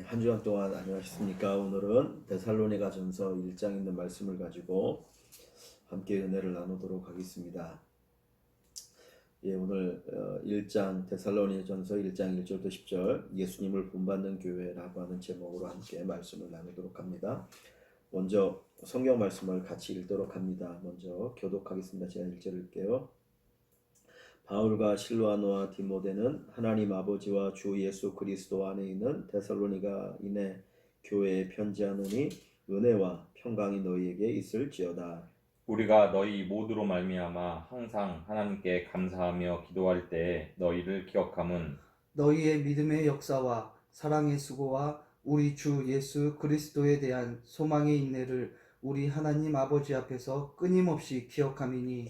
한 주간 동안 안녕하셨습니까? 오늘은 데살로니가전서 1장 있는 말씀을 가지고 함께 은혜를 나누도록 하겠습니다. 오늘 1장 데살로니가전서 1장 1절부터 10절 예수님을 본받는 교회라고 하는 제목으로 함께 말씀을 나누도록 합니다. 먼저 성경 말씀을 같이 읽도록 합니다. 먼저 교독하겠습니다. 제가 1절 읽게요. 바울과 실로아노와 디모데는 하나님 아버지와 주 예수 그리스도 안에 있는 데살로니가인의 교회에 편지하노니 은혜와 평강이 너희에게 있을지어다. 우리가 너희 모두로 말미암아 항상 하나님께 감사하며 기도할 때에 너희를 기억함은 너희의 믿음의 역사와 사랑의 수고와 우리 주 예수 그리스도에 대한 소망의 인내를 우리 하나님 아버지 앞에서 끊임없이 기억함이니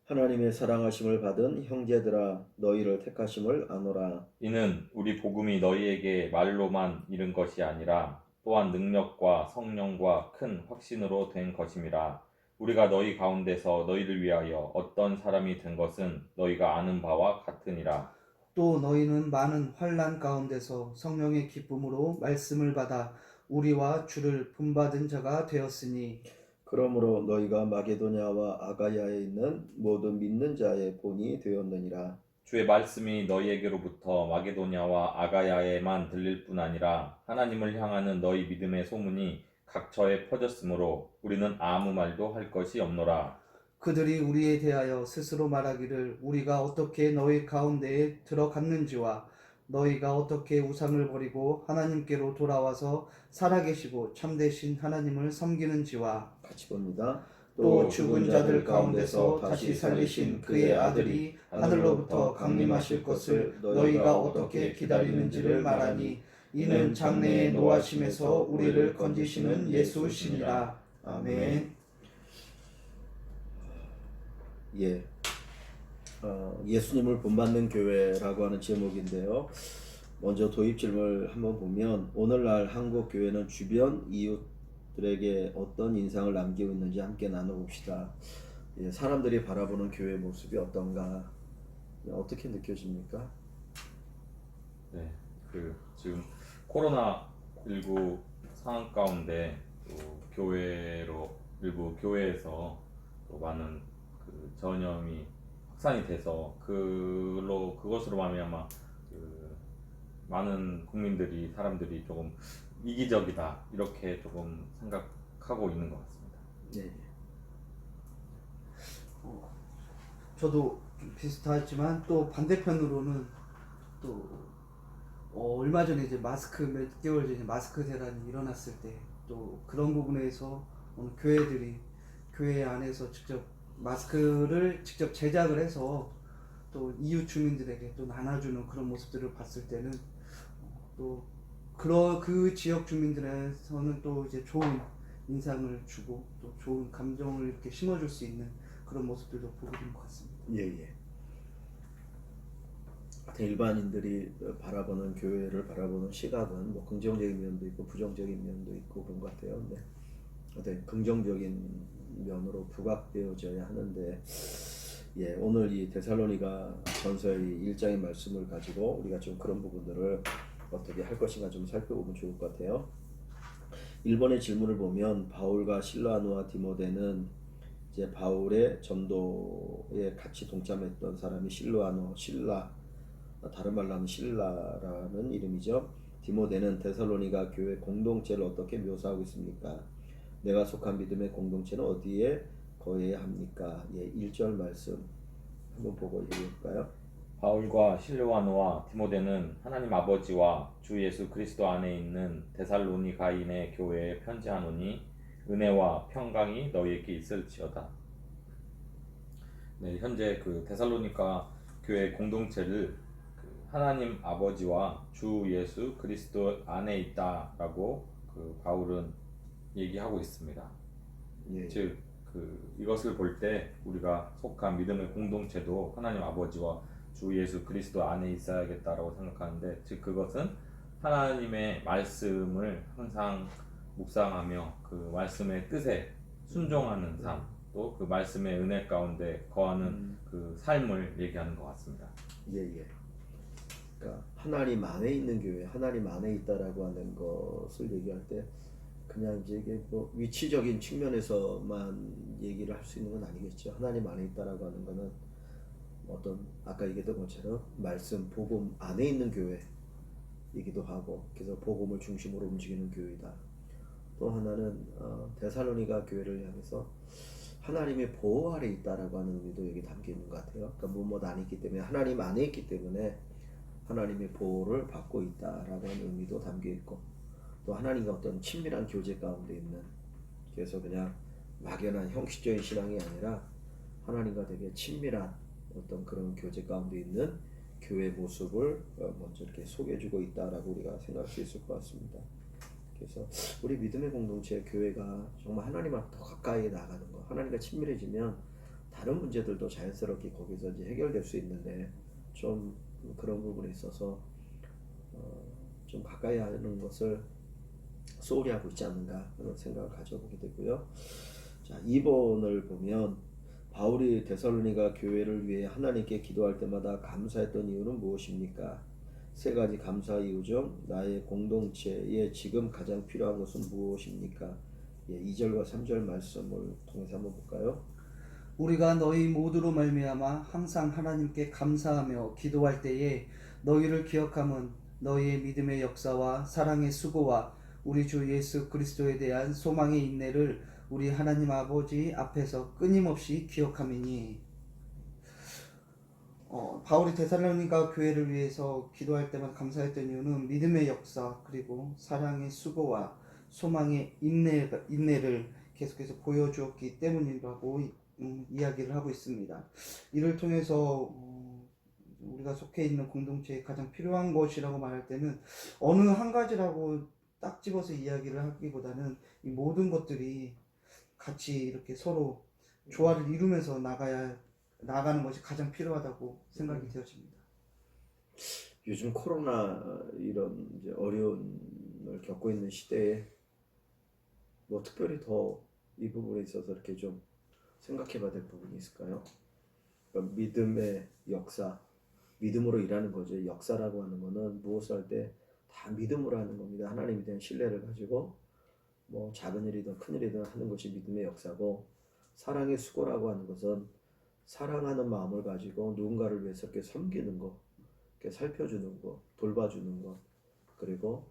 하나님의 사랑하심을 받은 형제들아 너희를 택하심을 아노라. 이는 우리 복음이 너희에게 말로만 이른 것이 아니라 또한 능력과 성령과 큰 확신으로 된 것임이라. 우리가 너희 가운데서 너희를 위하여 어떤 사람이 된 것은 너희가 아는 바와 같으니라. 또 너희는 많은 환난 가운데서 성령의 기쁨으로 말씀을 받아 우리와 주를 본받은 자가 되었으니 그러므로 너희가 마게도냐와 아가야에 있는 모든 믿는 자의 본이 되었느니라. 주의 말씀이 너희에게로부터 마게도냐와 아가야에만 들릴 뿐 아니라 하나님을 향하는 너희 믿음의 소문이 각처에 퍼졌으므로 우리는 아무 말도 할 것이 없노라. 그들이 우리에 대하여 스스로 말하기를 우리가 어떻게 너희 가운데에 들어갔는지와 너희가 어떻게 우상을 버리고 하나님께로 돌아와서 살아계시고 참되신 하나님을 섬기는지와 같이 봅니다. 또 죽은 자들 가운데서 다시 살리신 그의 아들이 하늘로부터 강림하실 것을 너희가 어떻게 기다리는지를 말하니 이는 장래의 노하심에서 우리를 건지시는 예수시니라. 아멘. 예수님을 본받는 교회라고 하는 제목인데요. 먼저 도입 질문을 한번 보면 오늘날 한국 교회는 주변 이웃들에게 어떤 인상을 남기고 있는지 함께 나눠봅시다. 사람들이 바라보는 교회 모습이 어떤가? 어떻게 느껴집니까? 네, 지금 코로나19 상황 가운데 또 일부 교회에서 또 많은 전염이 확산이 돼서 그것으로 말미암아 많은 사람들이 조금 이기적이다 이렇게 조금 생각하고 있는 것 같습니다. 네. 저도 좀 비슷하지만 또 반대편으로는 또 얼마 전에 이제 몇 개월 전에 마스크 대란이 일어났을 때 또 그런 부분에서 교회들이 교회 안에서 직접 마스크를 직접 제작을 해서 또 이웃 주민들에게 또 나눠주는 그런 모습들을 봤을 때는 또 그 지역 주민들에서는 또 이제 좋은 인상을 주고 또 좋은 감정을 이렇게 심어줄 수 있는 그런 모습들도 보게 된 것 같습니다. 일반인들이 교회를 바라보는 시각은 뭐 긍정적인 면도 있고 부정적인 면도 있고 그런 것 같아요. 근데 긍정적인 면으로 부각되어져야 하는데 오늘 이 데살로니가 전서의 1장의 말씀을 가지고 우리가 좀 그런 부분들을 어떻게 할 것인가 좀 살펴보면 좋을 것 같아요. 1번의 질문을 보면 바울과 실라노와 디모데는 이제 바울의 전도에 같이 동참했던 사람이 실라, 다른 말로 하면 실라라는 이름이죠. 디모데는 데살로니가 교회 공동체를 어떻게 묘사하고 있습니까? 내가 속한 믿음의 공동체는 어디에 거해야 합니까? 1절 말씀 한번 보고 읽을까요? 바울과 실로아노와 디모데는 하나님 아버지와 주 예수 그리스도 안에 있는 데살로니가인의 교회에 편지하노니 은혜와 평강이 너희에게 있을지어다. 네, 현재 데살로니가 교회 공동체를 하나님 아버지와 주 예수 그리스도 안에 있다라고 바울은 얘기하고 있습니다. 즉 이것을 볼 때 우리가 속한 믿음의 공동체도 하나님 아버지와 주 예수 그리스도 안에 있어야겠다라고 생각하는데, 즉 그것은 하나님의 말씀을 항상 묵상하며 그 말씀의 뜻에 순종하는 삶, 또 그 말씀의 은혜 가운데 거하는 그 삶을 얘기하는 것 같습니다. 그러니까 하나님 안에 있는 교회, 하나님 안에 있다라고 하는 것을 얘기할 때 그냥 이제 이게 뭐 위치적인 측면에서만 얘기를 할 수 있는 건 아니겠죠. 하나님 안에 있다라고 하는 거는 어떤 아까 얘기했던 것처럼 말씀, 복음 안에 있는 교회이기도 하고, 그래서 복음을 중심으로 움직이는 교회이다. 또 하나는 데살로니가 교회를 향해서 하나님의 보호 아래 있다라고 하는 의미도 여기 담겨 있는 것 같아요. 그러니까 무엇 안에 있기 때문에, 하나님 안에 있기 때문에 하나님의 보호를 받고 있다라고 하는 의미도 담겨 있고, 또 하나님과 어떤 친밀한 교제 가운데 있는, 그래서 그냥 막연한 형식적인 신앙이 아니라 하나님과 되게 친밀한 어떤 그런 교제 가운데 있는 교회 모습을 먼저 이렇게 소개해주고 있다라고 우리가 생각할 수 있을 것 같습니다. 그래서 우리 믿음의 공동체 교회가 정말 하나님과 더 가까이 나가는 거, 하나님과 친밀해지면 다른 문제들도 자연스럽게 거기서 이제 해결될 수 있는데, 좀 그런 부분에 있어서 좀 가까이 하는 것을 소홀히 하고 있지 않는가 그런 생각을 가져보게 되고요. 자, 2번을 보면 바울이 데살로니가 교회를 위해 하나님께 기도할 때마다 감사했던 이유는 무엇입니까? 세 가지 감사 이유 중 나의 공동체에 지금 가장 필요한 것은 무엇입니까? 2절과 3절 말씀을 통해서 한번 볼까요? 우리가 너희 모두로 말미암아 항상 하나님께 감사하며 기도할 때에 너희를 기억함은 너희의 믿음의 역사와 사랑의 수고와 우리 주 예수 그리스도에 대한 소망의 인내를 우리 하나님 아버지 앞에서 끊임없이 기억함이니. 바울이 데살로니가 교회를 위해서 기도할 때만 감사했던 이유는 믿음의 역사, 그리고 사랑의 수고와 소망의 인내를 계속해서 보여주었기 때문이라고 이야기를 하고 있습니다. 이를 통해서 우리가 속해 있는 공동체에 가장 필요한 것이라고 말할 때는 어느 한 가지라고 딱 집어서 이야기를 하기보다는 이 모든 것들이 같이 이렇게 서로 조화를 이루면서 나가는 것이 가장 필요하다고 생각이 되어집니다. 요즘 코로나 이런 이제 어려움을 겪고 있는 시대에 뭐 특별히 더 이 부분에 있어서 이렇게 좀 생각해봐야 될 부분이 있을까요? 그러니까 믿음의 역사, 믿음으로 일하는 거죠. 역사라고 하는 거는 무엇을 할 때 다 믿음으로 하는 겁니다. 하나님에 대한 신뢰를 가지고 뭐 작은 일이든 큰 일이든 하는 것이 믿음의 역사고, 사랑의 수고라고 하는 것은 사랑하는 마음을 가지고 누군가를 위해서 이렇게 섬기는 것, 이렇게 살펴주는 것, 돌봐주는 것, 그리고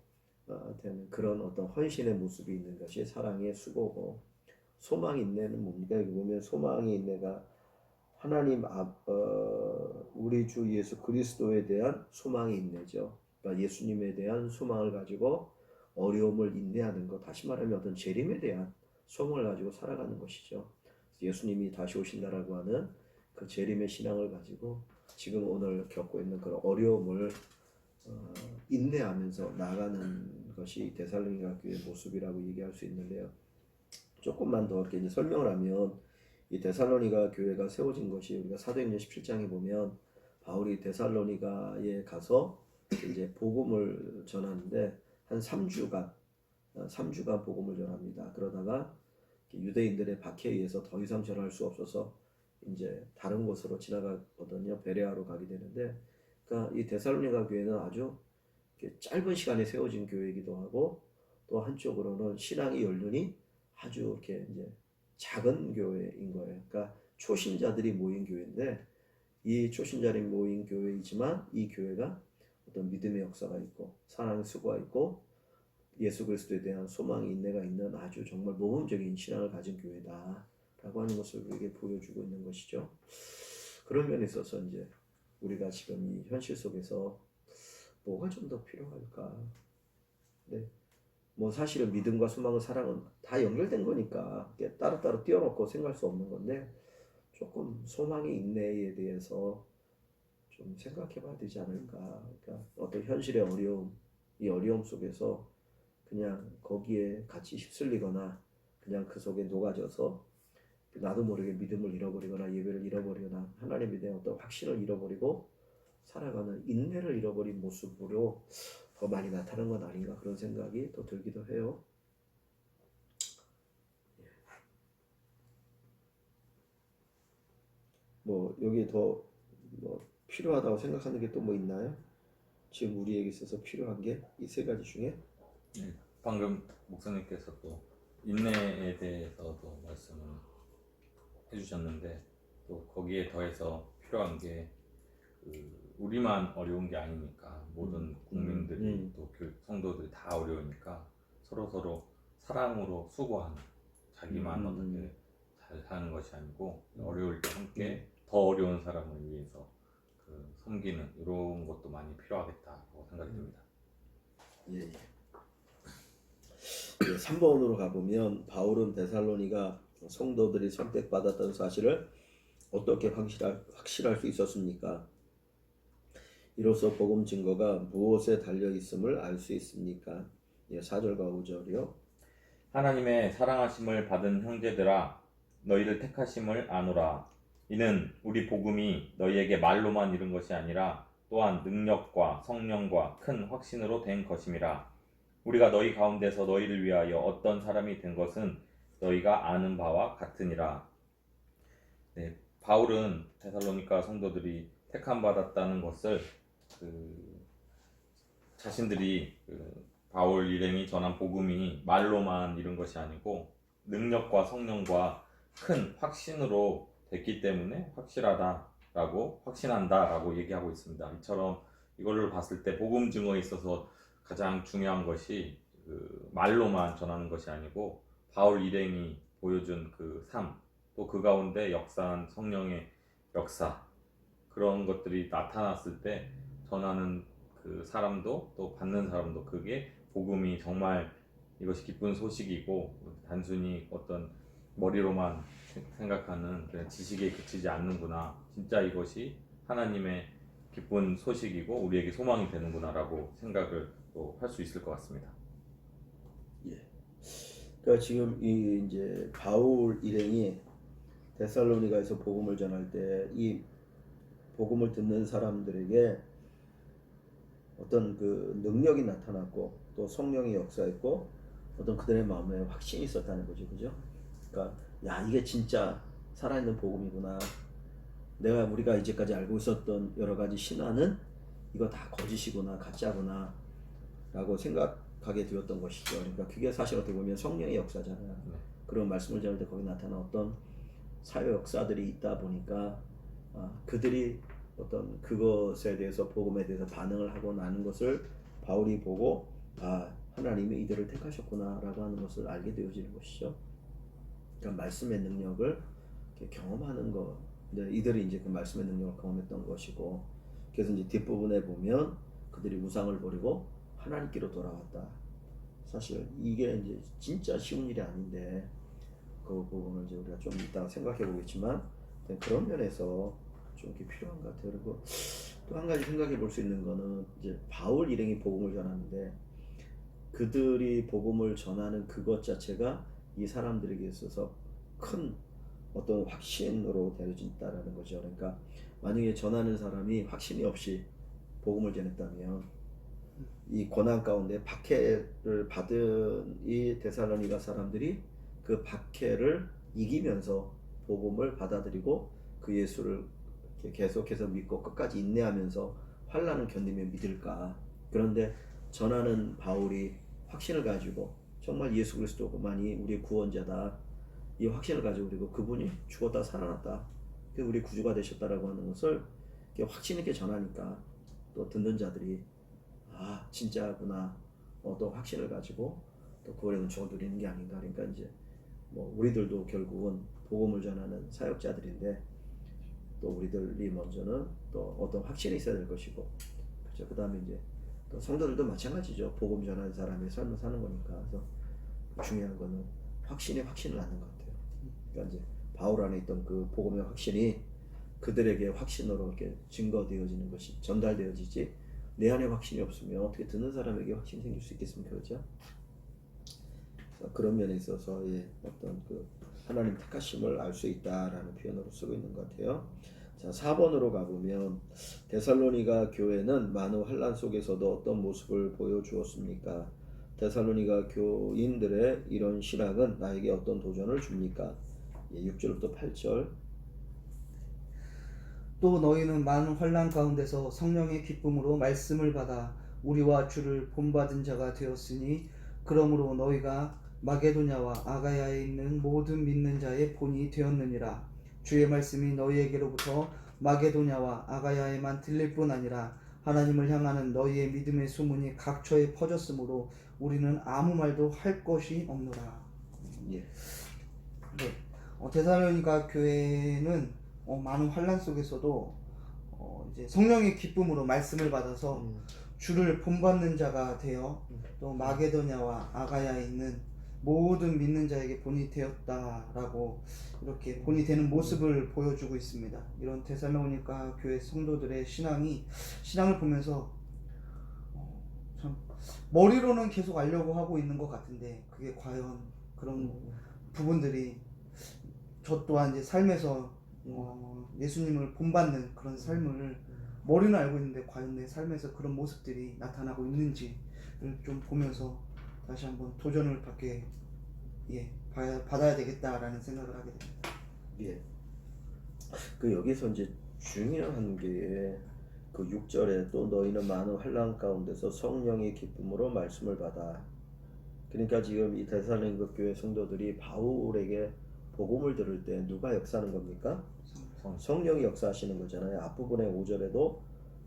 되는 그런 어떤 헌신의 모습이 있는 것이 사랑의 수고고, 소망 인내는 뭡니까? 여기 보면 소망의 인내가 하나님 우리 주 예수 그리스도에 대한 소망의 인내죠. 그러니까 예수님에 대한 소망을 가지고 어려움을 인내하는 것, 다시 말하면 어떤 재림에 대한 소망을 가지고 살아가는 것이죠. 예수님이 다시 오신다라고 하는 그 재림의 신앙을 가지고 지금 오늘 겪고 있는 그런 어려움을 인내하면서 나아가는 것이 데살로니가 교회의 모습이라고 얘기할 수 있는데요. 조금만 더 이렇게 이제 설명을 하면, 이 데살로니가 교회가 세워진 것이 우리가 사도행전 17장에 보면 바울이 데살로니가에 가서 이제 복음을 전하는데 한 3주간 복음을 전합니다. 그러다가 유대인들의 박해에 의해서 더 이상 전할 수 없어서 이제 다른 곳으로 지나가거든요. 베레아로 가게 되는데, 그러니까 이 데살로니가 교회는 아주 짧은 시간에 세워진 교회이기도 하고, 또 한쪽으로는 신앙의 연륜이 아주 이렇게 이제 작은 교회인 거예요. 그러니까 초신자들이 모인 교회인데, 이 초신자들이 모인 교회이지만 이 교회가 어떤 믿음의 역사가 있고 사랑의 수고가 있고 예수 그리스도에 대한 소망이 인내가 있는 아주 정말 모범적인 신앙을 가진 교회다라고 하는 것을 우리에게 보여주고 있는 것이죠. 그런 면에 있어서 이제 우리가 지금 이 현실 속에서 뭐가 좀 더 필요할까? 네. 뭐 사실은 믿음과 소망과 사랑은 다 연결된 거니까 따로따로 띄워놓고 생각할 수 없는 건데, 조금 소망의 인내에 대해서 좀 생각해 봐야 되지 않을까. 그러니까 어떤 현실의 어려움, 이 어려움 속에서 그냥 거기에 같이 휩쓸리거나 그냥 그 속에 녹아져서 나도 모르게 믿음을 잃어버리거나 예배를 잃어버리거나 하나님에 대한 어떤 확신을 잃어버리고 살아가는 인내를 잃어버린 모습으로 더 많이 나타나는 건 아닌가, 그런 생각이 또 들기도 해요. 뭐 여기 더 뭐 필요하다고 생각하는 게 또 뭐 있나요? 지금 우리에게 있어서 필요한 게 이 세 가지 중에 방금 목사님께서 또 인내에 대해서도 말씀을 해주셨는데 또 거기에 더해서 필요한 게 우리만 어려운 게 아니니까 모든 국민들이 또 성도들이 다 어려우니까 서로 사랑으로 수고하는, 자기만 어떻게 잘 사는 것이 아니고 어려울 때 함께 더 어려운 사람을 위해서 섬기는 이런 것도 많이 필요하겠다고 생각이 듭니다. 예, 예. 3번으로 가보면 바울은 데살로니가 성도들이 선택받았던 사실을 어떻게 확실할 수 있었습니까? 이로써 복음 증거가 무엇에 달려 있음을 알 수 있습니까? 4절과 5절이요. 하나님의 사랑하심을 받은 형제들아, 너희를 택하심을 아노라. 이는 우리 복음이 너희에게 말로만 이른 것이 아니라 또한 능력과 성령과 큰 확신으로 된 것임이라. 우리가 너희 가운데서 너희를 위하여 어떤 사람이 된 것은 너희가 아는 바와 같으니라. 네, 바울은 데살로니가 성도들이 택함 받았다는 것을 자신들이 바울 일행이 전한 복음이 말로만 이룬 것이 아니고 능력과 성령과 큰 확신으로 됐기 때문에 확신한다라고 얘기하고 있습니다. 이처럼 이걸로 봤을 때 복음 증거에 있어서 가장 중요한 것이 말로만 전하는 것이 아니고 바울 일행이 보여준 그 삶, 또 그 가운데 역사한 성령의 역사, 그런 것들이 나타났을 때 전하는 그 사람도 또 받는 사람도 그게 복음이 정말 이것이 기쁜 소식이고 단순히 어떤 머리로만 생각하는 그냥 지식에 그치지 않는구나, 진짜 이것이 하나님의 기쁜 소식이고 우리에게 소망이 되는구나라고 생각을 또 할 수 있을 것 같습니다. 예. 그러니까 지금 이제 바울 일행이 데살로니가에서 복음을 전할 때 이 복음을 듣는 사람들에게 어떤 그 능력이 나타났고 또 성령이 역사했고 어떤 그들의 마음에 확신이 있었다는 거죠, 그죠? 그러니까 야, 이게 진짜 살아있는 복음이구나. 우리가 이제까지 알고 있었던 여러 가지 신화는 이거 다 거짓이구나, 가짜구나 라고 생각하게 되었던 것이죠. 그러니까 그게 사실 어떻게 보면 성령의 역사잖아요. 그런 말씀을 전할 때 거기 나타난 어떤 사회 역사들이 있다 보니까 그들이 어떤 그것에 대해서 복음에 대해서 반응을 하고 나는 것을 바울이 보고 하나님이 이들을 택하셨구나 라고 하는 것을 알게 되어지는 것이죠. 그러니까 말씀의 능력을 경험하는 것, 이들이 이제 그 말씀의 능력을 경험했던 것이고, 그래서 이제 뒷부분에 보면 그들이 우상을 버리고 하나님께로 돌아왔다. 사실 이게 이제 진짜 쉬운 일이 아닌데 그 부분을 이제 우리가 좀 이따 생각해 보겠지만 그런 면에서 좀 이렇게 필요한 것 같아요. 그리고 또 한 가지 생각해 볼 수 있는 거는 이제 바울 일행이 복음을 전하는데 그들이 복음을 전하는 그것 자체가 이 사람들에게 있어서 큰 어떤 확신으로 되어진다라는 거죠. 그러니까 만약에 전하는 사람이 확신이 없이 복음을 전했다면 이 고난 가운데 박해를 받은 이 데살로니가 사람들이 그 박해를 이기면서 복음을 받아들이고 그 예수를 계속해서 믿고 끝까지 인내하면서 환난을 견디며 믿을까? 그런데 전하는 바울이 확신을 가지고 정말 예수 그리스도만이 우리의 구원자다, 이 확신을 가지고 그리고 그분이 죽었다 살아났다, 우리 구주가 되셨다라고 하는 것을 확신 있게 전하니까 또 듣는 자들이 진짜구나, 또 확신을 가지고 또 그거에 은총을 누리는 게 아닌가. 그러니까 이제 우리들도 결국은 복음을 전하는 사역자들인데 또 우리들이 먼저는 또 어떤 확신이 있어야 될 것이고, 그렇죠. 그다음에 이제 또 성도들도 마찬가지죠. 복음 전하는 사람의 삶을 사는 거니까. 그래서 중요한 거는 확신을 낳는 것 같아요. 그러니까 이제 바울 안에 있던 그 복음의 확신이 그들에게 확신으로 이렇게 증거되어지는 것이 전달되어지지, 내 안에 확신이 없으면 어떻게 듣는 사람에게 확신이 생길 수 있겠습니까, 그렇죠? 그런 면에 있어서 어떤 그 하나님 택하심을 알 수 있다라는 표현으로 쓰고 있는 것 같아요. 자, 4번으로 가보면 데살로니가 교회는 많은 환난 속에서도 어떤 모습을 보여주었습니까? 데살로니가 교인들의 이런 신앙은 나에게 어떤 도전을 줍니까? 6절부터 8절. 또 너희는 많은 환난 가운데서 성령의 기쁨으로 말씀을 받아 우리와 주를 본받은 자가 되었으니 그러므로 너희가 마게도냐와 아가야에 있는 모든 믿는 자의 본이 되었느니라. 주의 말씀이 너희에게로부터 마게도냐와 아가야에만 들릴 뿐 아니라 하나님을 향하는 너희의 믿음의 소문이 각처에 퍼졌으므로 우리는 아무 말도 할 것이 없노라. 예. 네. 데살로니가 교회는 많은 환란 속에서도 이제 성령의 기쁨으로 말씀을 받아서 주를 본받는 자가 되어 또 마게도냐와 아가야에 있는 모든 믿는 자에게 본이 되었다라고 이렇게 본이 되는 모습을 보여주고 있습니다. 이런 데살로니가 교회 성도들의 신앙을 보면서 참 머리로는 계속 알려고 하고 있는 것 같은데 그게 과연 그런 부분들이 저 또한 이제 삶에서 예수님을 본받는 그런 삶을 머리는 알고 있는데 과연 내 삶에서 그런 모습들이 나타나고 있는지를 좀 보면서 다시 한번 도전을 받아야 되겠다라는 생각을 하게 됩니다. 예. 그 여기서 이제 중요한 게 그 6절에 또 너희는 많은 환난 가운데서 성령의 기쁨으로 말씀을 받아. 그러니까 지금 이 데살로니가 교회 성도들이 바울에게 복음을 들을 때 누가 역사하는 겁니까? 성령이 역사하시는 거잖아요. 앞부분의 5절에도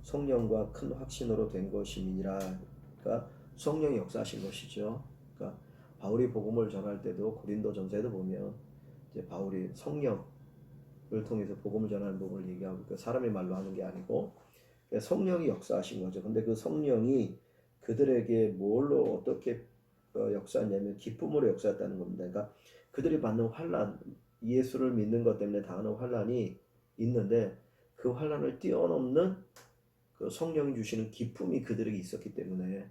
성령과 큰 확신으로 된 것임이니라. 그러니까 성령이 역사하신 것이죠. 그러니까 바울이 복음을 전할 때도 고린도전서에도 보면 이제 바울이 성령을 통해서 복음을 전하는 부분을 얘기하고 그 사람의 말로 하는 게 아니고 성령이 역사하신 거죠. 근데 그 성령이 그들에게 뭘로 어떻게 역사했냐면 기쁨으로 역사했다는 겁니다. 그러니까 그들이 받는 환난, 예수를 믿는 것 때문에 당하는 환난이 있는데 그 환난을 뛰어넘는 그 성령이 주시는 기쁨이 그들에게 있었기 때문에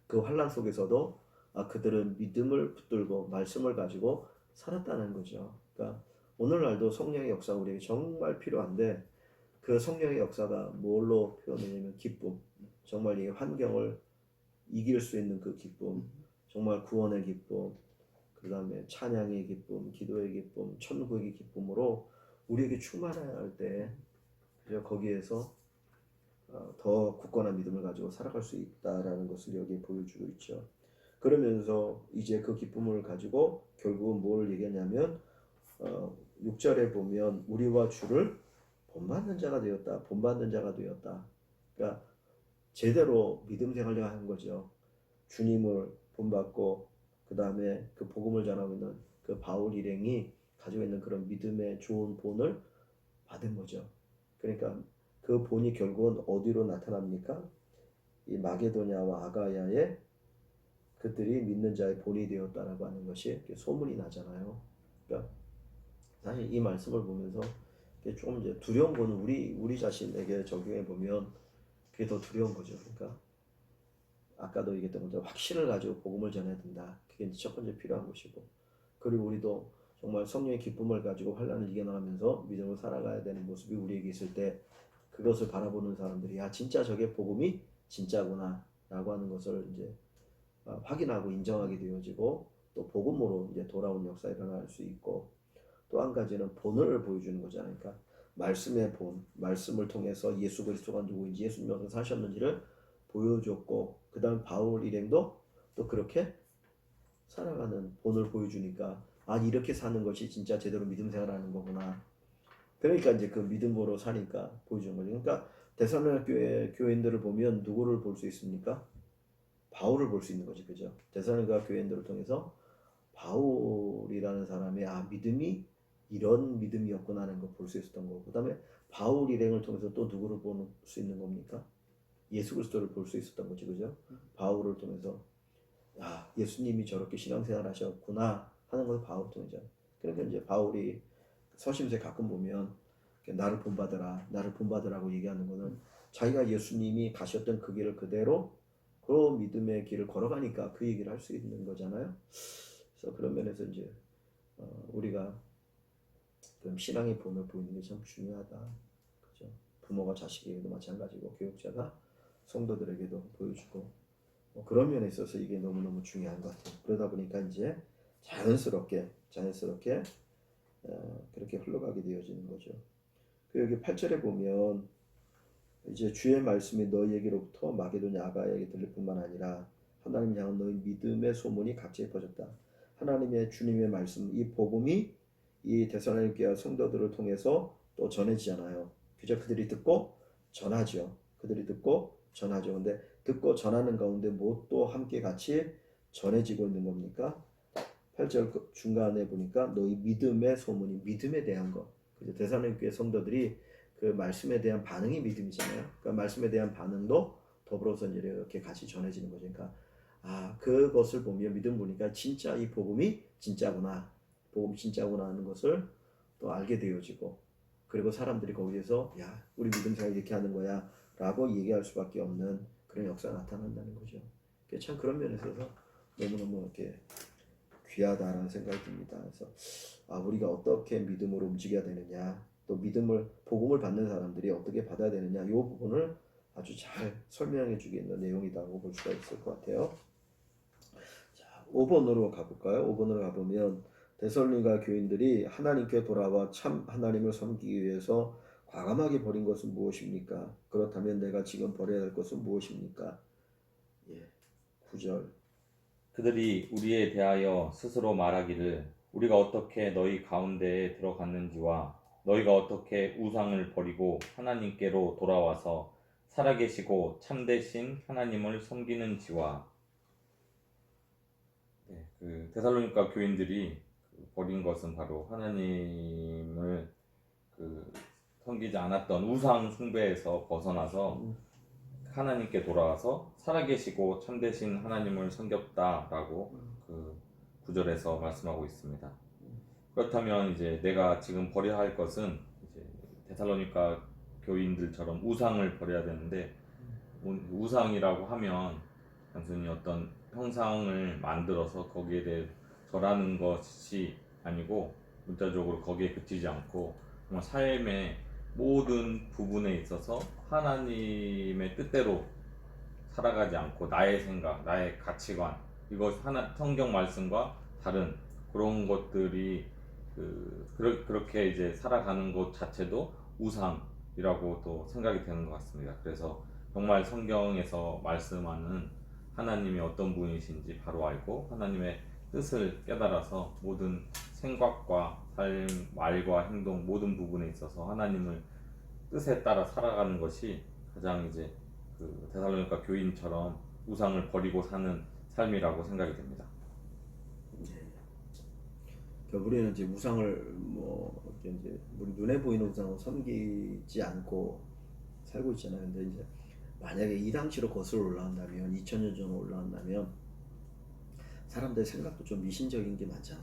그 환난 속에서도 그들은 믿음을 붙들고 말씀을 가지고 살았다는 거죠. 그러니까 오늘날도 성령의 역사가 우리에게 정말 필요한데 그 성령의 역사가 뭘로 표현되냐면 기쁨, 정말 이 환경을 이길 수 있는 그 기쁨, 정말 구원의 기쁨, 그 다음에 찬양의 기쁨, 기도의 기쁨, 천국의 기쁨으로 우리에게 충만해야 할 때 거기에서 더 굳건한 믿음을 가지고 살아갈 수 있다라는 것을 여기에 보여주고 있죠. 그러면서 이제 그 기쁨을 가지고 결국은 뭘 얘기하냐면 6절에 보면 우리와 주를 본받는 자가 되었다. 본받는 자가 되었다. 그러니까 제대로 믿음 생활을 하는 거죠. 주님을 본받고 그 다음에 그 복음을 전하고 있는 그 바울 일행이 가지고 있는 그런 믿음의 좋은 본을 받은 거죠. 그러니까 그 본이 결국은 어디로 나타납니까? 이 마게도냐와 아가야에 그들이 믿는 자의 본이 되었다라고 하는 것이 소문이 나잖아요. 그러니까 사실 이 말씀을 보면서 조금 이제 두려운 거는 우리 자신에게 적용해 보면 그게 더 두려운 거죠. 그러니까 아까도 얘기했던 것처럼 확신을 가지고 복음을 전해야 된다. 그게 이제 첫 번째 필요한 것이고, 그리고 우리도 정말 성령의 기쁨을 가지고 환난을 이겨나가면서 믿음으로 살아가야 되는 모습이 우리에게 있을 때 그것을 바라보는 사람들이 진짜 저게 복음이 진짜구나 라고 하는 것을 이제 확인하고 인정하게 되어지고 또 복음으로 이제 돌아온 역사가 일어날 수 있고, 또 한 가지는 본을 보여주는 거잖아요. 그러니까 말씀의 본, 말씀을 통해서 예수 그리스도가 누구인지 예수님이 어떻게 사셨는지를 보여줬고, 그 다음 바울 일행도 또 그렇게 살아가는 본을 보여주니까 이렇게 사는 것이 진짜 제대로 믿음 생활하는 거구나. 그러니까 이제 그 믿음으로 사니까 보여주는 거죠. 그러니까 데살로니가 교회 교인들을 보면 누구를 볼 수 있습니까? 바울을 볼 수 있는 거죠. 그죠? 데살로니가 교인들을 통해서 바울이라는 사람의 믿음이 이런 믿음이었구나 하는 걸 볼 수 있었던 거고, 그 다음에 바울 일행을 통해서 또 누구를 볼 수 있는 겁니까? 예수 그리스도를 볼 수 있었던 거죠. 그죠? 바울을 통해서 예수님이 저렇게 신앙생활 하셨구나 하는 것을 바울을 통해서. 그러니까 이제 바울이 서신서에 가끔 보면 나를 본받으라, 나를 본받으라고 얘기하는 거는 자기가 예수님이 가셨던 그 길을 그대로 그 믿음의 길을 걸어가니까 그 얘기를 할 수 있는 거잖아요. 그래서 그런 면에서 이제 우리가 그럼 신앙의 본을 보이는 게 참 중요하다. 그죠? 부모가 자식에게도 마찬가지고 교육자가 성도들에게도 보여주고 그런 면에 있어서 이게 너무너무 중요한 것 같아요. 그러다 보니까 이제 자연스럽게 그렇게 흘러가게 되어지는 거죠. 그 여기 8절에 보면 이제 주의 말씀이 너희에게로부터 마게도냐 아가야에게 들릴 뿐만 아니라 하나님 향한 너희 믿음의 소문이 각지에 퍼졌다. 하나님의 주님의 말씀, 이 복음이 이 데살로니가 성도들을 통해서 또 전해지잖아요. 그저 그들이 듣고 전하죠. 그들이 듣고 전하죠. 근데 듣고 전하는 가운데 뭐 또 함께 같이 전해지고 있는 겁니까? 8절 중간에 보니까 너희 믿음의 소문이 믿음에 대한 것. 그죠? 데살로니가 성도들이 그 말씀에 대한 반응이 믿음이잖아요. 그러니까 말씀에 대한 반응도 더불어서 이렇게 같이 전해지는 거죠. 그러니까 그것을 보며 믿음 보니까 진짜 이 복음이 진짜구나. 복음 진짜구나 하는 것을 또 알게 되어지고 그리고 사람들이 거기에서 야, 우리 믿음 생활 이렇게 하는 거야 라고 얘기할 수밖에 없는 그런 역사가 나타난다는 거죠. 참 그런 면에서 너무너무 이렇게 귀하다라는 생각이 듭니다. 그래서 우리가 어떻게 믿음으로 움직여야 되느냐, 또 복음을 받는 사람들이 어떻게 받아야 되느냐, 이 부분을 아주 잘 설명해 주겠는 내용이라고 볼 수가 있을 것 같아요. 자, 5번으로 가볼까요? 5번으로 가보면 데살로니가 교인들이 하나님께 돌아와 참 하나님을 섬기기 위해서 과감하게 버린 것은 무엇입니까? 그렇다면 내가 지금 버려야 할 것은 무엇입니까? 9절. 그들이 우리에 대하여 스스로 말하기를 우리가 어떻게 너희 가운데에 들어갔는지와 너희가 어떻게 우상을 버리고 하나님께로 돌아와서 살아계시고 참되신 하나님을 섬기는지와 그 데살로니가 교인들이 버린 것은 바로 하나님을 섬기지 않았던 우상 숭배에서 벗어나서 하나님께 돌아와서 살아계시고 참되신 하나님을 섬겼다라고 그 9절에서 말씀하고 있습니다. 그렇다면 이제 내가 지금 버려야 할 것은 이제 데살로니가 교인들처럼 우상을 버려야 되는데 우상이라고 하면 단순히 어떤 형상을 만들어서 거기에 대해 절하는 것이 아니고 문자적으로 거기에 그치지 않고 정말 삶의 모든 부분에 있어서 하나님의 뜻대로 살아가지 않고 나의 생각, 나의 가치관, 이것 성경 말씀과 다른 그런 것들이 그렇게 이제 살아가는 것 자체도 우상이라고 또 생각이 되는 것 같습니다. 그래서 정말 성경에서 말씀하는 하나님이 어떤 분이신지 바로 알고 하나님의 뜻을 깨달아서 모든 생각과 삶, 말과 행동 모든 부분에 있어서 하나님을 뜻에 따라 살아가는 것이 가장 이제 그 데살로니가 교인처럼 우상을 버리고 사는 삶이라고 생각이 됩니다. 우리는 이제 우상을 이제 우리 눈에 보이는 우상을 섬기지 않고 살고 있잖아요. 근데 이제 만약에 이 당시로 거슬러 올라간다면 2000년 전으로 올라간다면 사람들의 생각도 좀 미신적인 게 많잖아.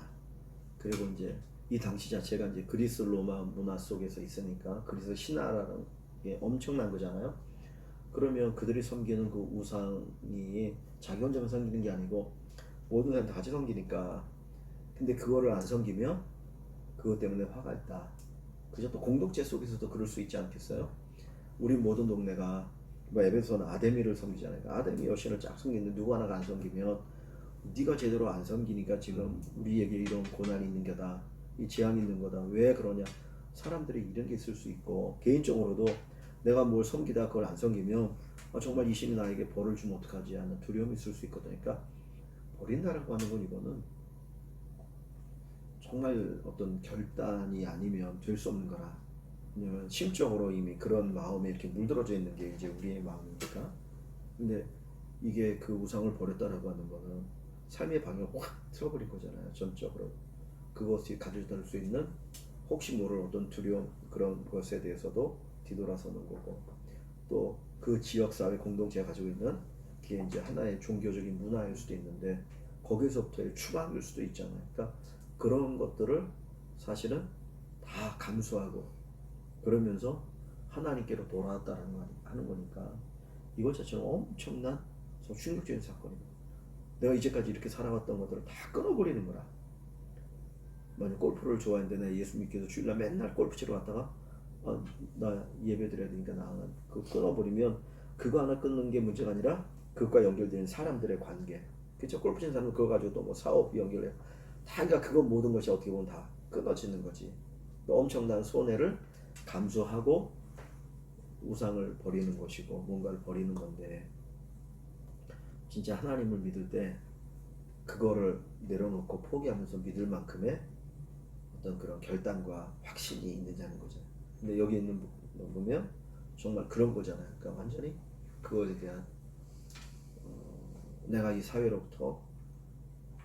그리고 이제 이 당시 자체가 이제 그리스 로마 문화 속에서 있으니까 그리스 신화라는 게 엄청난 거잖아요. 그러면 그들이 섬기는 그 우상이 자기 혼자만 섬기는 게 아니고 모든 사람 다 같이 섬기니까 근데 그거를 안 섬기면 그것 때문에 화가 있다. 그저 또 공동체 속에서도 그럴 수 있지 않겠어요? 우리 모든 동네가 에베소는 아데미를 섬기잖아요. 아데미 여신을 쫙 섬기는데 누구 하나가 안 섬기면 네가 제대로 안 섬기니까 지금 우리에게 이런 고난이 있는 거다. 이 재앙이 있는 거다. 왜 그러냐? 사람들이 이런 게 있을 수 있고 개인적으로도 내가 뭘 섬기다 그걸 안 섬기면 정말 이 신이 나에게 벌을 주면 어떡하지 하는 두려움이 있을 수 있거든. 그러니까 버린다라고 하는 건 이거는 정말 어떤 결단이 아니면 될 수 없는 거라. 왜냐면 심적으로 이미 그런 마음에 이렇게 물들어져 있는 게 이제 우리의 마음이니까. 근데 이게 그 우상을 버렸다라고 하는 거는 삶의 방향을 확 틀어버린 거잖아요. 전적으로 그것이 가져다 수 있는 혹시 모를 어떤 두려움 그런 것에 대해서도 뒤돌아서는 거고 또 그 지역 사회 공동체가 가지고 있는 그게 이제 하나의 종교적인 문화일 수도 있는데 거기서부터의 추방일 수도 있잖아요. 그러니까 그런 것들을 사실은 다 감수하고 그러면서 하나님께로 돌아왔다는 하는 거니까 이것 자체는 엄청난 충격적인 사건입니다. 내가 이제까지 이렇게 살아왔던 것들을 다 끊어버리는 거라. 만약 골프를 좋아했는데 내가 예수 믿기 위해서 주일날 맨날 골프 치러 갔다가 나 예배 드려야 되니까 나는 그거 끊어버리면 그거 하나 끊는 게 문제가 아니라 그것과 연결되는 사람들의 관계. 그쵸? 골프 치는 사람은 그거 가지고 또 뭐 사업 연결해. 다 그러니까 그거 모든 것이 어떻게 보면 다 끊어지는 거지. 엄청난 손해를 감수하고 우상을 버리는 것이고 뭔가를 버리는 건데, 진짜 하나님을 믿을 때 그거를 내려놓고 포기하면서 믿을 만큼의 어떤 그런 결단과 확신이 있느냐는 거죠. 근데 여기 있는 거 보면 정말 그런 거잖아요. 그러니까 완전히 그것에 대한 내가 이 사회로부터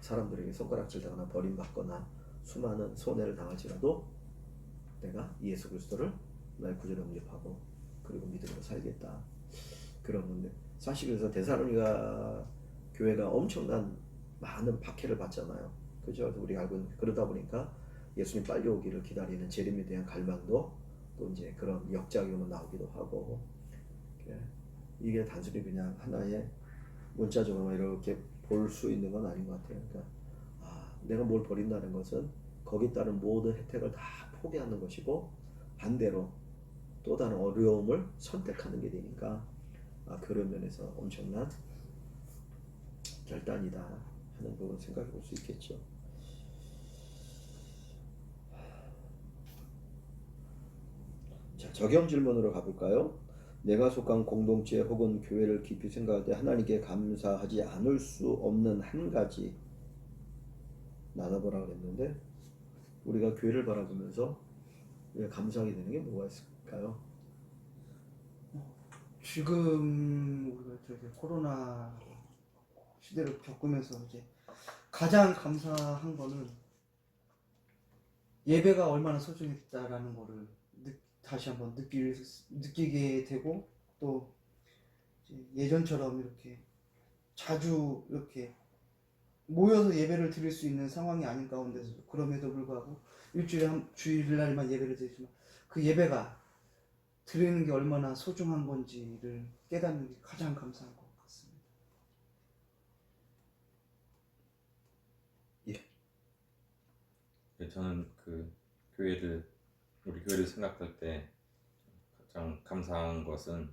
사람들에게 손가락질 당하거나 버림받거나 수많은 손해를 당할지라도 내가 예수 그리스도를 나의 구주로 영접하고 그리고 믿음으로 살겠다. 그런 건데, 사실 그래서 데살로니가 교회가 엄청난 많은 박해를 받잖아요. 그죠? 우리가 알고 있는, 그러다 보니까 예수님 빨리 오기를 기다리는 재림에 대한 갈망도 또 이제 그런 역작용으로 나오기도 하고, 이게 단순히 그냥 하나의 문자적으로만 이렇게 볼 수 있는 건 아닌 것 같아요. 그러니까 내가 뭘 버린다는 것은 거기에 따른 모든 혜택을 다 포기하는 것이고, 반대로 또 다른 어려움을 선택하는 게 되니까 그런 면에서 엄청난 결단이다 하는 부분 생각해 볼 수 있겠죠. 자, 적용 질문으로 가볼까요? 내가 속한 공동체 혹은 교회를 깊이 생각할 때 하나님께 감사하지 않을 수 없는 한 가지 나눠보라 그랬는데, 우리가 교회를 바라보면서 감사하게 되는 게 뭐가 있을까요? 지금 우리가 저기 코로나 시대를 겪으면서 이제 가장 감사한 거는 예배가 얼마나 소중했다라는 거를 다시 한번 느끼게 되고, 또 이제 예전처럼 이렇게 자주 이렇게 모여서 예배를 드릴 수 있는 상황이 아닌 가운데서 그럼에도 불구하고 일주일에 주일날만 예배를 드리지만 그 예배가 드리는 게 얼마나 소중한 건지를 깨닫는 게 가장 감사한 것 같습니다. 저는 우리 교회를 생각할 때 가장 감사한 것은,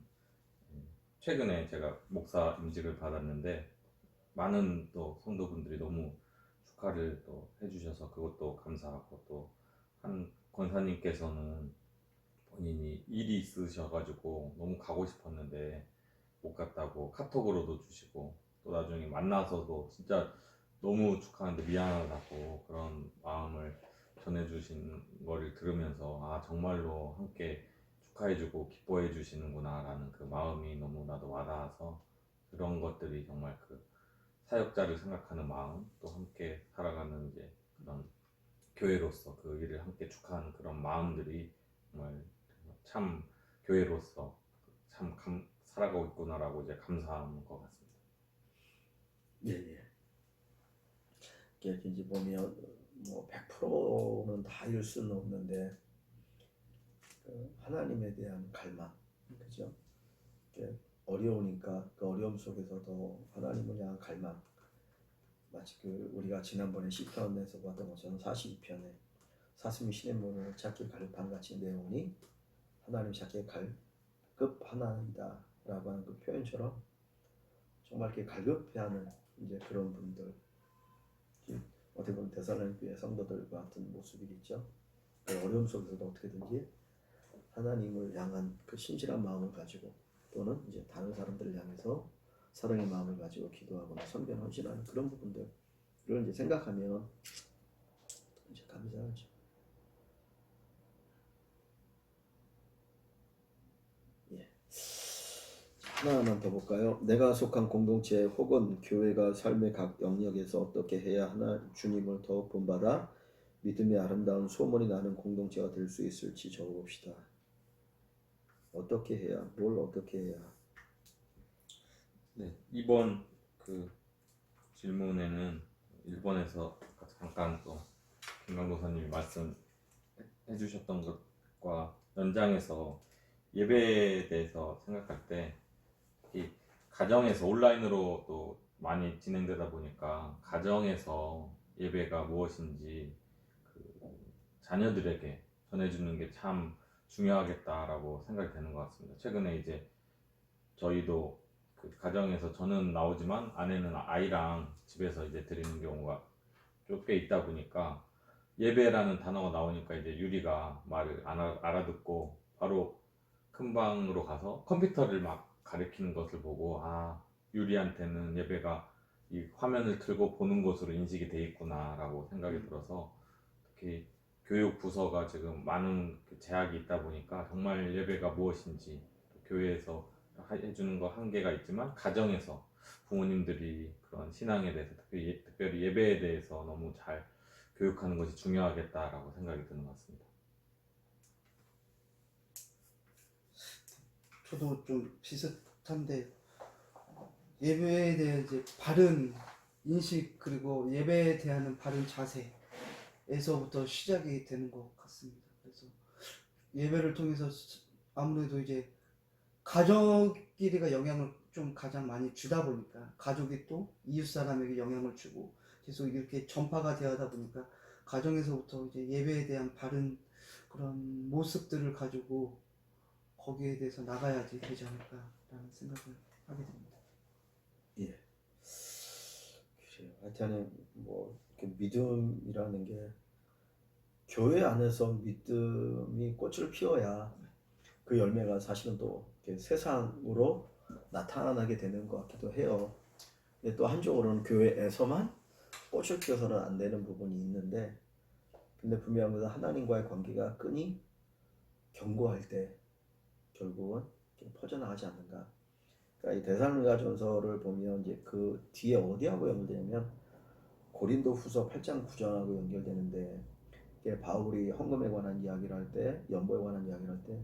최근에 제가 목사 임직을 받았는데 많은 또 성도분들이 너무 축하를 또 해주셔서 그것도 감사하고, 또 한 권사님께서는 본인이 일이 있으셔가지고 너무 가고 싶었는데 못 갔다고 카톡으로도 주시고, 또 나중에 만나서도 진짜 너무 축하하는데 미안하다고 그런 마음을 전해주신 거를 들으면서 정말로 함께 축하해주고 기뻐해 주시는구나 라는 그 마음이 너무나도 와닿아서, 그런 것들이 정말 그 사역자를 생각하는 마음, 또 함께 살아가는 이제 그런 교회로서 그 일을 함께 축하하는 그런 마음들이 정말 참 교회로서 참 살아가고 있구나라고 이제 감사한 것 같습니다. 예. 이렇게 이제 보면 뭐 100%는 다 이룰 수는 없는데 하나님에 대한 갈망, 그죠? 어려우니까 그 어려움 속에서도 하나님을 향한 갈망, 마치 우리가 지난번에 시편에서 봤던 것처럼 42편에 사슴이 신의 문을 찾기 갈급한 같이 내용이 하나님 찾기 갈급하나이다 라고 하는 그 표현처럼 정말 이렇게 갈급해하는 이제 그런 분들, 어떻게 보면 데살로니가의 성도들과 같은 모습이겠죠. 그 어려움 속에서도 어떻게든지 하나님을 향한 그 신실한 마음을 가지고, 또는 이제 다른 사람들을 향해서 사랑의 마음을 가지고 기도하거나 선변 헌신하는 그런 부분들을 이제 생각하면 이제 감사하죠. 하나만 더 볼까요? 내가 속한 공동체 혹은 교회가 삶의 각 영역에서 어떻게 해야 주님을 더욱 본받아 믿음의 아름다운 소문이 나는 공동체가 될 수 있을지 적어봅시다. 어떻게 해야, 뭘 어떻게 해야? 네, 이번 그 질문에는 1번에서 잠깐 또 김강도사님이 말씀해 주셨던 것과 연장해서 예배에 대해서 생각할 때, 이 가정에서 온라인으로 또 많이 진행되다 보니까 가정에서 예배가 무엇인지 그 자녀들에게 전해주는 게 참 중요하겠다라고 생각이 되는 것 같습니다. 최근에 이제 저희도 그 가정에서 저는 나오지만 아내는 아이랑 집에서 이제 드리는 경우가 꽤 있다 보니까 예배라는 단어가 나오니까 이제 유리가 말을 알아듣고 바로 큰 방으로 가서 컴퓨터를 막 가리키는 것을 보고 아 유리한테는 예배가 이 화면을 틀고 보는 것으로 인식이 돼 있구나라고 생각이 들어서 특히 교육 부서가 지금 많은 그 제약이 있다 보니까 정말 예배가 무엇인지 또 교회에서 해주는 거 한계가 있지만 가정에서 부모님들이 그런 신앙에 대해서 특별히 예배에 대해서 너무 잘 교육하는 것이 중요하겠다라고 생각이 드는 것 같습니다. 저도 좀 비슷한데 예배에 대한 이제 바른 인식 그리고 예배에 대한 바른 자세에서부터 시작이 되는 것 같습니다. 그래서 예배를 통해서 아무래도 이제 가족끼리가 영향을 좀 가장 많이 주다 보니까 가족이 또 이웃 사람에게 영향을 주고 계속 이렇게 전파가 되어다 보니까 가정에서부터 이제 예배에 대한 바른 그런 모습들을 가지고 거기에 대해서 나가야지 되지 않을까라는 생각을 하게 됩니다. 예. 그래요. 하여튼 뭐 이렇게 믿음이라는 게 교회 안에서 믿음이 꽃을 피워야 그 열매가 사실은 또 이렇게 세상으로 나타나게 되는 것 같기도 해요. 근데 또 한쪽으로는 교회에서만 꽃을 피워서는 안 되는 부분이 있는데, 근데 분명한 것은 하나님과의 관계가 끈이 견고할 때 결국은 퍼져나가지 않는가. 그러니까 이 데살로니가전서를 보면 이제 그 뒤에 어디하고 연결되냐면 고린도후서 8장 9장하고 연결되는데, 이게 바울이 헌금에 관한 이야기를 할 때, 연보에 관한 이야기를 할 때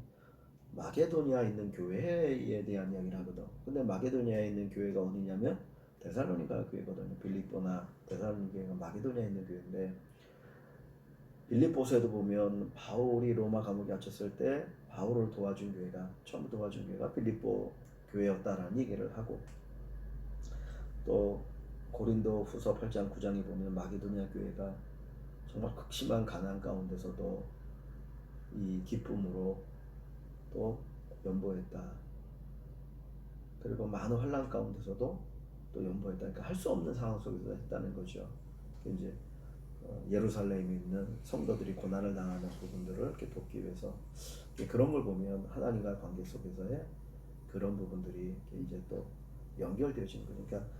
마게도니아에 있는 교회에 대한 이야기를 하거든. 근데 마게도니아에 있는 교회가 어디냐면 데살로니가 교회거든요. 빌립보나 데살로니가가 마게도니아에 있는 교회인데, 빌립보서에도 보면 바울이 로마 감옥에 갇혔을 때 바울을 도와준 교회가, 처음 도와준 교회가 빌립보 교회였다라는 얘기를 하고, 또 고린도후서 8장 9장에 보면 마게도니아 교회가 정말 극심한 가난 가운데서도 이 기쁨으로 또 연보했다. 그리고 많은 환난 가운데서도 또 연보했다. 그러니까 할 수 없는 상황 속에서 했다는 거죠. 이제 예루살렘에 있는 성도들이 고난을 당하는 부분들을 이렇게 돕기 위해서, 그런 걸 보면 하나님과의 관계 속에서의 그런 부분들이 이제 또 연결되어지는 거죠. 그러니까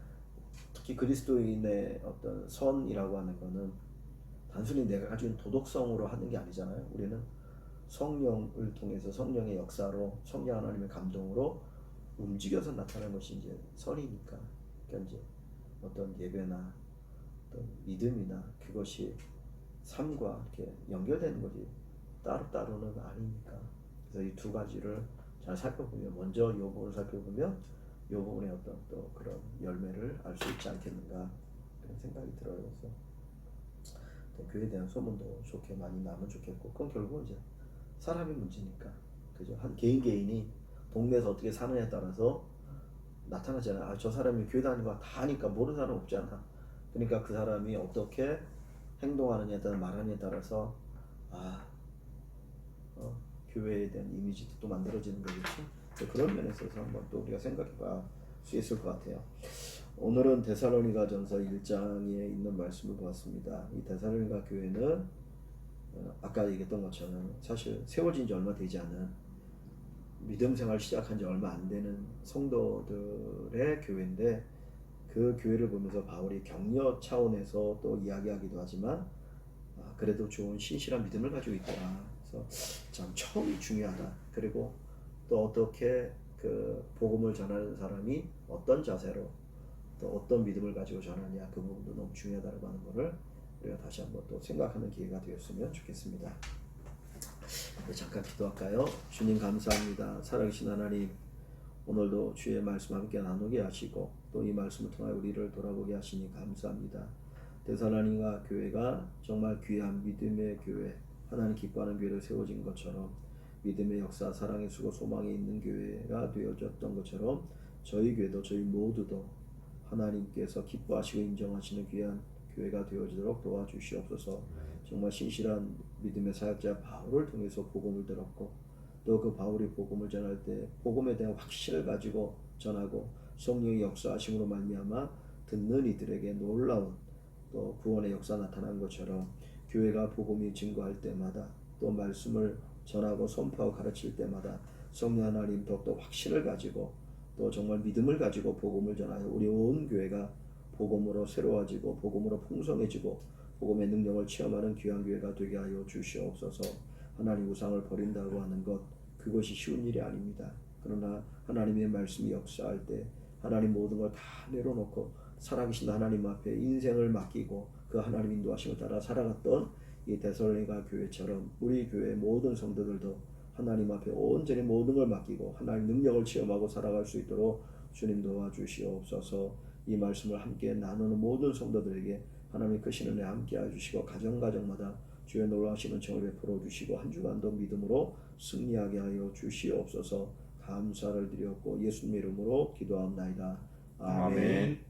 특히 그리스도인의 어떤 선이라고 하는 거는 단순히 내가 가진 도덕성으로 하는 게 아니잖아요. 우리는 성령을 통해서 성령의 역사로 성령 하나님의 감동으로 움직여서 나타나는 것이 이제 선이니까. 그러니까 이제 어떤 예배나 어떤 믿음이나 그것이 삶과 이렇게 연결되는 거지 따로따로는 아니니까. 그래서 이 두 가지를 잘 살펴보면, 먼저 이 부분을 살펴보면 이 부분의 어떤 또 그런 열매를 알 수 있지 않겠는가 그런 생각이 들어요. 그래서 교회에 대한 소문도 좋게 많이 나면 좋겠고, 그건 결국 이제 사람의 문제니까, 그죠? 한 개인이 동네에서 어떻게 사느냐에 따라서 나타나잖아요. 아, 저 사람이 교회 다니는 거 다 하니까 모르는 사람 없잖아. 그러니까 그 사람이 어떻게 행동하느냐에 따라 말하느냐에 따라서 교회에 대한 이미지도 또 만들어지는 거겠죠. 그런 면에 있어서 한번 또 우리가 생각해 볼 수 있을 것 같아요. 오늘은 데살로니가전서 1장에 있는 말씀을 보았습니다. 이 데살로니가 교회는 아까 얘기했던 것처럼 사실 세워진 지 얼마 되지 않은, 믿음 생활 시작한 지 얼마 안 되는 성도들의 교회인데, 그 교회를 보면서 바울이 격려 차원에서 또 이야기하기도 하지만 그래도 좋은 신실한 믿음을 가지고 있더라. 그래서 참 처음이 중요하다. 그리고 또 어떻게 그 복음을 전하는 사람이 어떤 자세로 또 어떤 믿음을 가지고 전하냐, 그 부분도 너무 중요하다고 하는 것을 우리가 다시 한번 또 생각하는 기회가 되었으면 좋겠습니다. 네, 잠깐 기도할까요? 주님 감사합니다. 살아계신 하나님, 오늘도 주의 말씀 함께 나누게 하시고 또 이 말씀을 통해 우리를 돌아보게 하시니 감사합니다. 데살로니가 교회가 정말 귀한 믿음의 교회, 하나님 기뻐하는 교회로 세워진 것처럼, 믿음의 역사, 사랑의 수고, 소망이 있는 교회가 되어졌던 것처럼 저희 교회도, 저희 모두도 하나님께서 기뻐하시고 인정하시는 귀한 교회가 되어지도록 도와주시옵소서. 정말 신실한 믿음의 사역자 바울을 통해서 복음을 들었고, 또 그 바울이 복음을 전할 때 복음에 대한 확신을 가지고 전하고 성령의 역사하심으로 말미암아 듣는 이들에게 놀라운 또 구원의 역사 나타난 것처럼 교회가 복음이 증거할 때마다 또 말씀을 전하고 선포하고 가르칠 때마다 성령 하나님 더욱더 확신을 가지고 또 정말 믿음을 가지고 복음을 전하여 우리 온 교회가 복음으로 새로워지고 복음으로 풍성해지고 복음의 능력을 체험하는 귀한 교회가 되게 하여 주시옵소서. 하나님 우상을 버린다고 하는 것 그것이 쉬운 일이 아닙니다. 그러나 하나님의 말씀이 역사할 때 하나님 모든 걸 다 내려놓고 살아계신 하나님 앞에 인생을 맡기고 그 하나님 인도하심을 따라 살아갔던 이 데살로니가 교회처럼 우리 교회 모든 성도들도 하나님 앞에 온전히 모든 걸 맡기고 하나님 능력을 체험하고 살아갈 수 있도록 주님 도와주시옵소서. 이 말씀을 함께 나누는 모든 성도들에게 하나님 크신 은혜 함께 해주시고 가정가정마다 주의 놀라시는 은총을 베풀어 주시고 한 주간도 믿음으로 승리하게 하여 주시옵소서. 감사를 드렸고 예수님의 이름으로 기도합나이다. 아멘. 아멘.